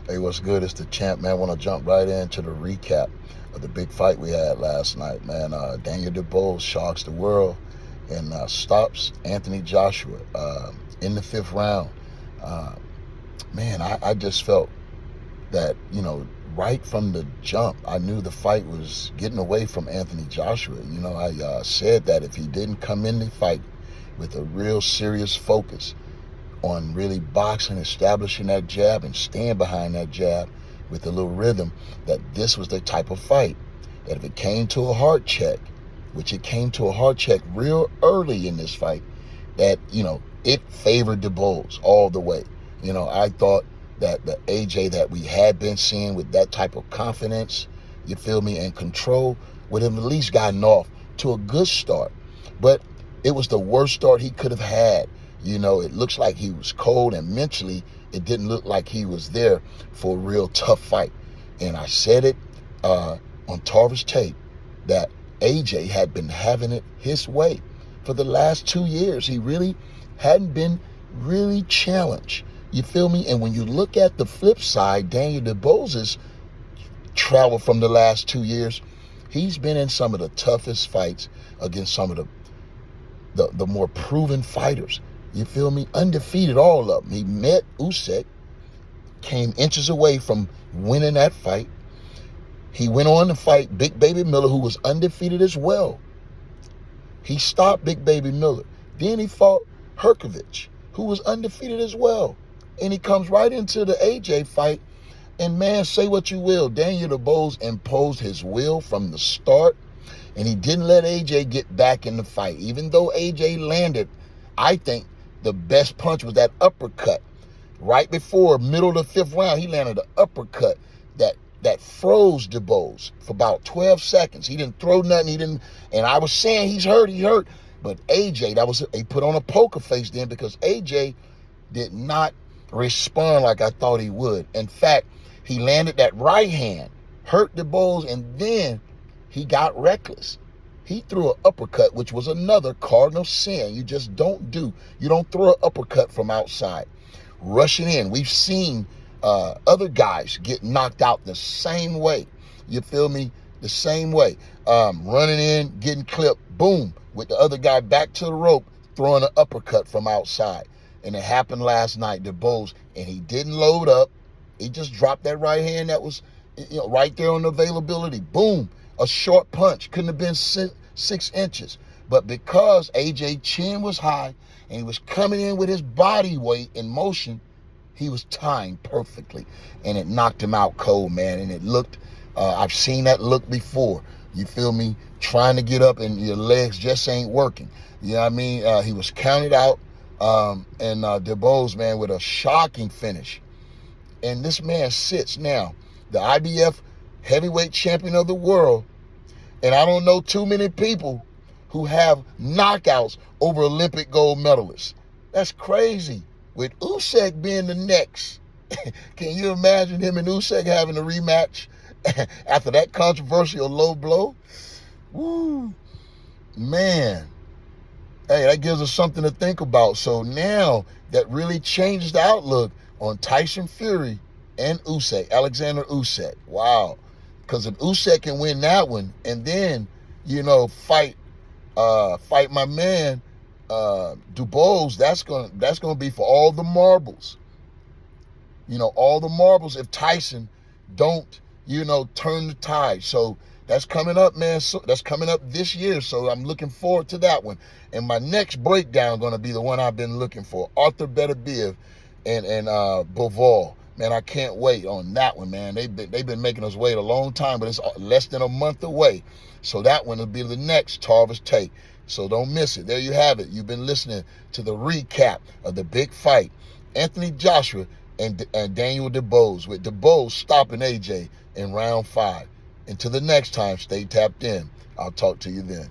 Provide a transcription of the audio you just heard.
Hey, what's good? It's the champ, man. Want to jump right into the recap of the big fight we had last night, man. Daniel Dubois shocks the world and stops Anthony Joshua in the fifth round. Uh, man, I just felt that, right from the jump, I knew the fight was getting away from Anthony Joshua. I said that if he didn't come in the fight with a real serious focus on really boxing, establishing that jab and stand behind that jab with a little rhythm, that this was the type of fight that if it came to a heart check, which it came to a heart check real early in this fight, that, it favored the Bulls all the way. I thought that the AJ that we had been seeing with that type of confidence, you feel me, and control would have at least gotten off to a good start. But it was the worst start he could have had. It looks like he was cold, and mentally it didn't look like he was there for a real tough fight. And I said it on Tarver's tape that AJ had been having it his way for the last 2 years. He really hadn't been really challenged. You feel me? And when you look at the flip side, Daniel Dubois' travel from the last 2 years, he's been in some of the toughest fights against some of the more proven fighters. You feel me? Undefeated, all of them. He met Usyk, came inches away from winning that fight. He went on to fight Big Baby Miller, who was undefeated as well. He stopped Big Baby Miller. Then he fought Herkovich, who was undefeated as well. And he comes right into the AJ fight. And man, say what you will, Daniel Dubois imposed his will from the start. And he didn't let AJ get back in the fight. Even though AJ landed, I think, the best punch was that uppercut. Right before middle of the fifth round, he landed an uppercut that froze Dubois for about 12 seconds. He didn't throw nothing. And I was saying he hurt. But AJ, he put on a poker face then, because AJ did not respond like I thought he would. In fact, he landed that right hand, hurt Dubois, and then he got reckless. He threw an uppercut, which was another cardinal sin. You just don't do. You don't throw an uppercut from outside. Rushing in. We've seen other guys get knocked out the same way. You feel me? The same way. Running in, getting clipped, boom, with the other guy back to the rope, throwing an uppercut from outside. And it happened last night, Dubois, and he didn't load up. He just dropped that right hand that was right there on the availability. Boom. A short punch. Couldn't have been 6 inches. But because AJ chin was high and he was coming in with his body weight in motion, he was timed perfectly. And it knocked him out cold, man. And it looked, I've seen that look before. You feel me? Trying to get up and your legs just ain't working. You know what I mean? He was counted out. And Dubois, man, with a shocking finish. And this man sits now, the IBF heavyweight champion of the world. And I don't know too many people who have knockouts over Olympic gold medalists. That's crazy. With Usyk being the next. Can you imagine him and Usyk having a rematch after that controversial low blow? Woo, man. Hey, that gives us something to think about. So now that really changes the outlook on Tyson Fury and Usyk, Alexander Usyk. Wow. Because if Usyk can win that one and then, fight my man Dubois, that's gonna be for all the marbles. All the marbles if Tyson don't, turn the tide. So that's coming up, man. So that's coming up this year. So I'm looking forward to that one. And my next breakdown gonna be the one I've been looking for, Arthur Beterbiev and Bivol. Man, I can't wait on that one, man. They've been making us wait a long time, but it's less than a month away. So that one will be the next Tarver's Take. So don't miss it. There you have it. You've been listening to the recap of the big fight. Anthony Joshua and Daniel Dubois, with Dubois stopping AJ in round 5. Until the next time, stay tapped in. I'll talk to you then.